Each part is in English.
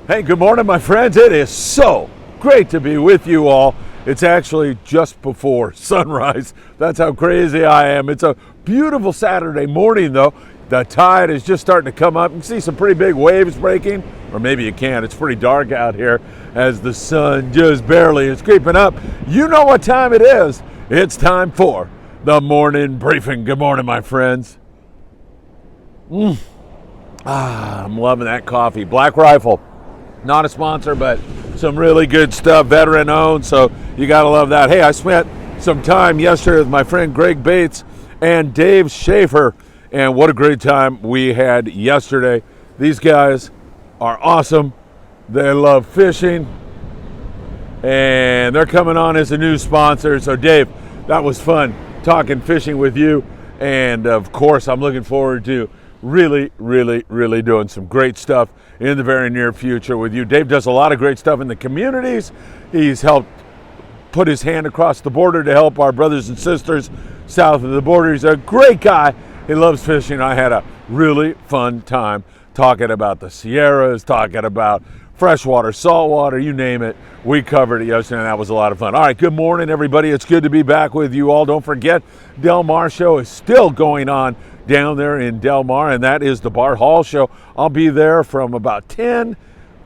Hey, good morning, my friends. It is so great to be with you all. It's actually just before sunrise. That's how crazy I am. It's a beautiful Saturday morning, though. The tide is just starting to come up. You can see some pretty big waves breaking, or maybe you can't. It's pretty dark out here as the sun just barely is creeping up. You know what time it is. It's time for the morning briefing. Good morning, my friends. I'm loving that coffee. Black Rifle. Not a sponsor, but some really good stuff, veteran owned, so you gotta love that. Hey, I spent some time yesterday with my friend Greg Bates and Dave Schaefer, and what a great time we had yesterday. These guys are awesome. They love fishing, and they're coming on as a new sponsor. So Dave, that was fun talking fishing with you, and of course I'm looking forward to really doing some great stuff in the very near future with you. Dave does a lot of great stuff in the communities. He's helped put his hand across the border to help our brothers and sisters south of the border. He's a great guy. He loves fishing. I had a really fun time talking about the Sierras, talking about freshwater, saltwater, you name it. We covered it yesterday, and that was a lot of fun. All right, good morning, everybody. It's good to be back with you all. Don't forget, Del Mar Show is still going on down there in Del Mar, and that is the Bart Hall Show. I'll be there from about 10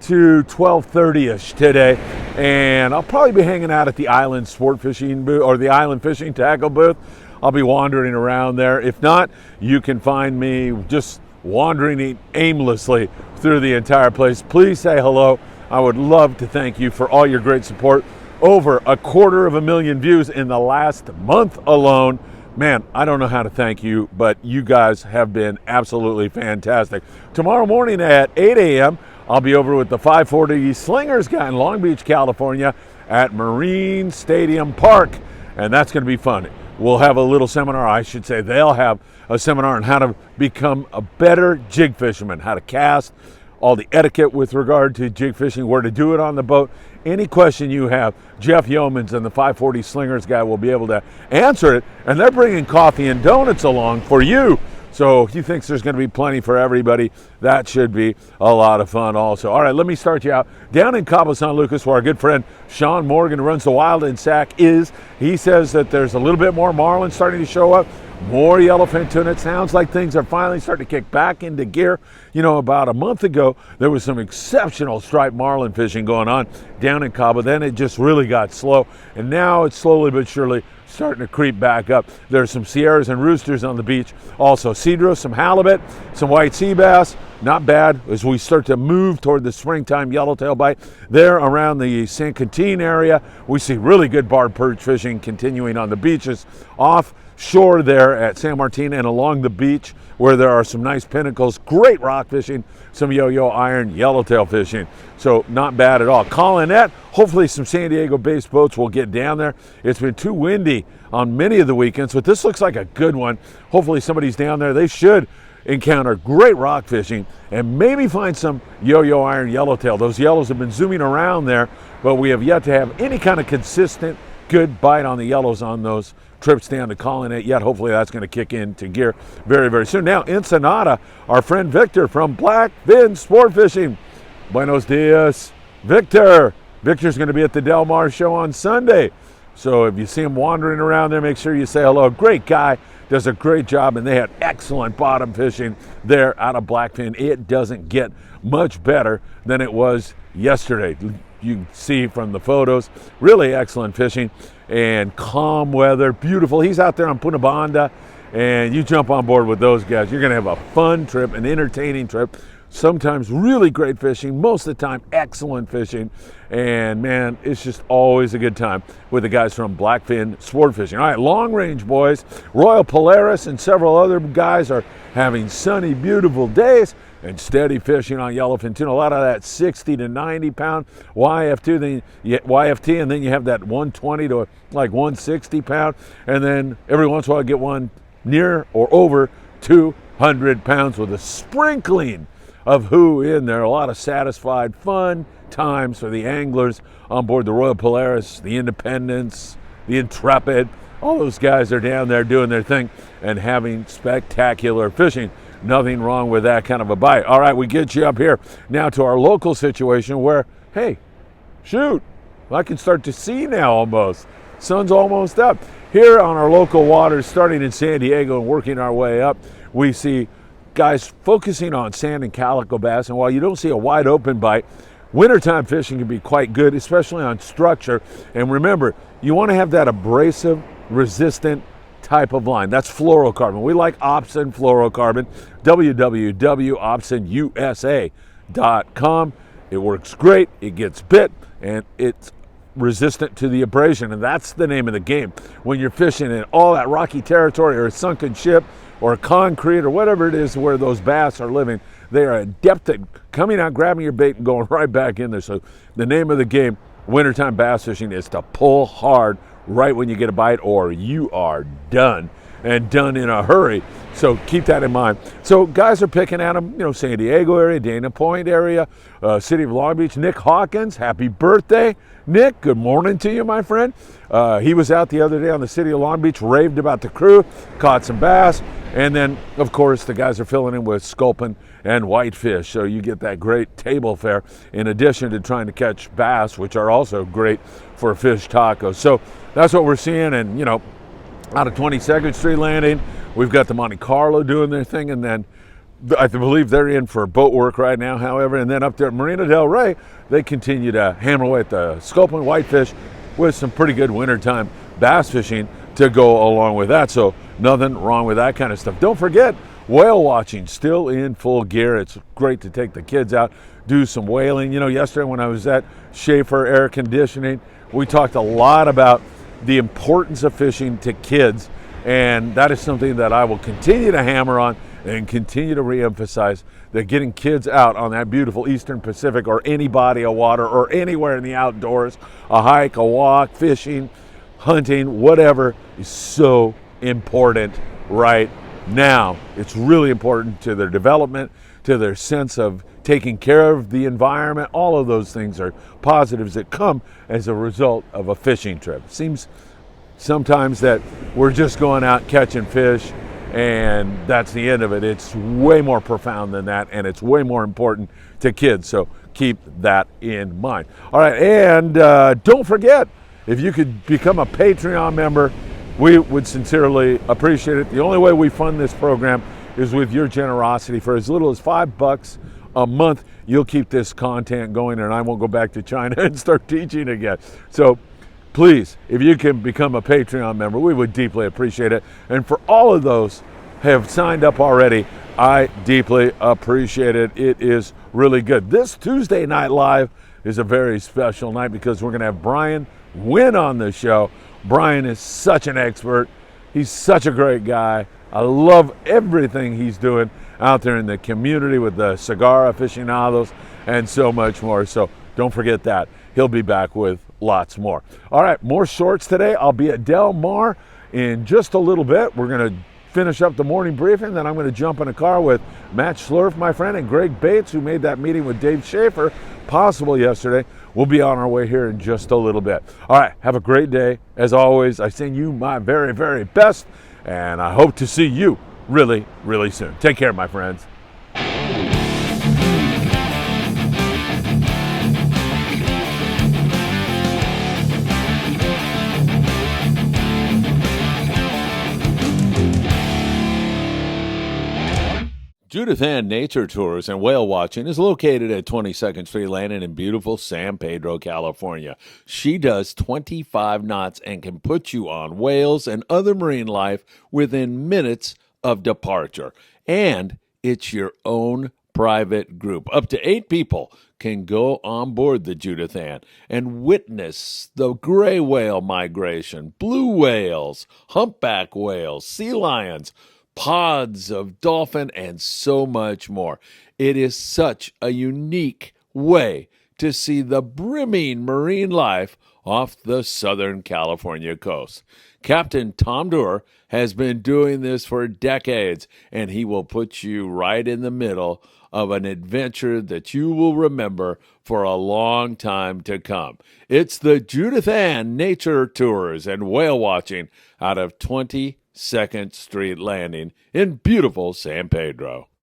to 12:30-ish today, and I'll probably be hanging out at the Island Sport Fishing booth, or the Island Fishing Tackle booth. I'll be wandering around there. If not, you can find me just wandering aimlessly through the entire place. Please say hello. I would love to thank you for all your great support. Over 250,000 views in the last month alone. Man, I don't know how to thank you, but you guys have been absolutely fantastic. Tomorrow morning at 8 a.m., I'll be over with the 540 Slingers guy in Long Beach, California at Marine Stadium Park, and that's going to be fun. We'll have a little seminar, I should say they'll have a seminar on how to become a better jig fisherman, how to cast, all the etiquette with regard to jig fishing, where to do it on the boat. Any question you have, Jeff Yeomans and the 540 Slingers guy will be able to answer it, and they're bringing coffee and donuts along for you. So he thinks there's going to be plenty for everybody. That should be a lot of fun also. All right, let me start you out. Down in Cabo San Lucas, where our good friend Sean Morgan, who runs the Wild and Sack, is, he says that there's a little bit more marlin starting to show up, more yellowfin tuna. It sounds like things are finally starting to kick back into gear. You know, about a month ago, there was some exceptional striped marlin fishing going on down in Cabo. Then it just really got slow, and now it's slowly but surely starting to creep back up. There's some Sierras and roosters on the beach. Also cedro, some halibut, some white sea bass. Not bad as we start to move toward the springtime yellowtail bite. There around the San Quintin area, we see really good barred perch fishing continuing on the beaches offshore there at San Martin and along the beach where there are some nice pinnacles, great rock fishing, some yo-yo iron, yellowtail fishing. So not bad at all. Collinette, hopefully some San Diego-based boats will get down there. It's been too windy on many of the weekends, but this looks like a good one. Hopefully somebody's down there. They should encounter great rock fishing and maybe find some yo-yo iron yellowtail. Those yellows have been zooming around there, but we have yet to have any kind of consistent good bite on the yellows on those trips down to Collinette yet. Hopefully that's going to kick into gear very soon. Now, Ensenada, our friend Victor from Blackfin Sport Fishing. Buenos dias, Victor. Victor's going to be at the Del Mar Show on Sunday. So if you see him wandering around there, make sure you say hello. Great guy, does a great job, and they had excellent bottom fishing there out of Blackfin. It doesn't get much better than it was yesterday. You can see from the photos, really excellent fishing and calm weather, beautiful. He's out there on Punta Banda, and you jump on board with those guys. You're going to have a fun trip, an entertaining trip. Sometimes really great fishing, most of the time excellent fishing, and man, it's just always a good time with the guys from Blackfin Sport Fishing. All right, long range boys, Royal Polaris and several other guys are having sunny, beautiful days and steady fishing on yellowfin tuna. A lot of that 60 to 90 pound YFT, and then you have that 120 to like 160 pound, and then every once in a while I get one near or over 200 pounds with a sprinkling of who in there. A lot of satisfied, fun times for the anglers on board the Royal Polaris, the Independence, the Intrepid. All those guys are down there doing their thing and having spectacular fishing. Nothing wrong with that kind of a bite. All right, we get you up here now to our local situation where, hey, shoot, I can start to see now almost. Sun's almost up. Here on our local waters, starting in San Diego and working our way up, we see guys focusing on sand and calico bass. And while you don't see a wide open bite, wintertime fishing can be quite good, especially on structure. And remember, you want to have that abrasive, resistant type of line. That's fluorocarbon. We like Opsin fluorocarbon. www.opsinusa.com. It works great. It gets bit, and it's resistant to the abrasion, and that's the name of the game. When you're fishing in all that rocky territory or a sunken ship or concrete or whatever it is where those bass are living, they are adept at coming out, grabbing your bait, and going right back in there. So the name of the game, wintertime bass fishing, is to pull hard right when you get a bite, or you are done, and done in a hurry. So keep that in mind. So guys are picking at them, San Diego area, Dana Point area, city of Long Beach. Nick Hawkins, happy birthday. Nick, good morning to you, my friend. He was out the other day on the city of Long Beach, raved about the crew, caught some bass, and then, of course, the guys are filling in with sculpin and whitefish. So you get that great table fare in addition to trying to catch bass, which are also great for fish tacos. So that's what we're seeing, and, out of 22nd Street Landing, we've got the Monte Carlo doing their thing, and then I believe they're in for boat work right now, however, and then up there at Marina Del Rey, they continue to hammer away at the sculpin whitefish with some pretty good wintertime bass fishing to go along with that. So nothing wrong with that kind of stuff. Don't forget, whale watching still in full gear. It's great to take the kids out, do some whaling. Yesterday when I was at Schaefer Air Conditioning, we talked a lot about the importance of fishing to kids, and that is something that I will continue to hammer on and continue to reemphasize, that getting kids out on that beautiful Eastern Pacific or any body of water or anywhere in the outdoors, a hike, a walk, fishing, hunting, whatever, is so important right now. It's really important to their development, to their sense of taking care of the environment. All of those things are positives that come as a result of a fishing trip. It seems sometimes that we're just going out catching fish and that's the end of it. It's way more profound than that, and it's way more important to kids. So keep that in mind. All right, and don't forget, if you could become a Patreon member, we would sincerely appreciate it. The only way we fund this program is with your generosity. For as little as $5 a month, you'll keep this content going, and I won't go back to China and start teaching again. So please, if you can become a Patreon member, we would deeply appreciate it. And for all of those who have signed up already, I deeply appreciate it. It is really good. This Tuesday Night Live is a very special night because we're going to have Brian Wynn on the show. Brian is such an expert. He's such a great guy. I love everything he's doing out there in the community with the cigar aficionados and so much more. So don't forget that. He'll be back with lots more. All right, more shorts today. I'll be at Del Mar in just a little bit. We're going to finish up the morning briefing, then I'm going to jump in a car with Matt Schlurf, my friend, and Greg Bates, who made that meeting with Dave Schaefer possible yesterday. We'll be on our way here in just a little bit. All right, have a great day. As always, I send you my very, very best, and I hope to see you really, really soon. Take care, my friends. Judith Ann Nature Tours and Whale Watching is located at 22nd Street Landing in beautiful San Pedro, California. She does 25 knots and can put you on whales and other marine life within minutes of departure. And it's your own private group. Up to 8 people can go on board the Judith Ann and witness the gray whale migration, blue whales, humpback whales, sea lions, pods of dolphin, and so much more. It is such a unique way to see the brimming marine life off the Southern California coast. Captain Tom Doerr has been doing this for decades, and he will put you right in the middle of an adventure that you will remember for a long time to come. It's the Judith Ann Nature Tours and Whale Watching out of 22nd 2nd Street Landing in beautiful San Pedro.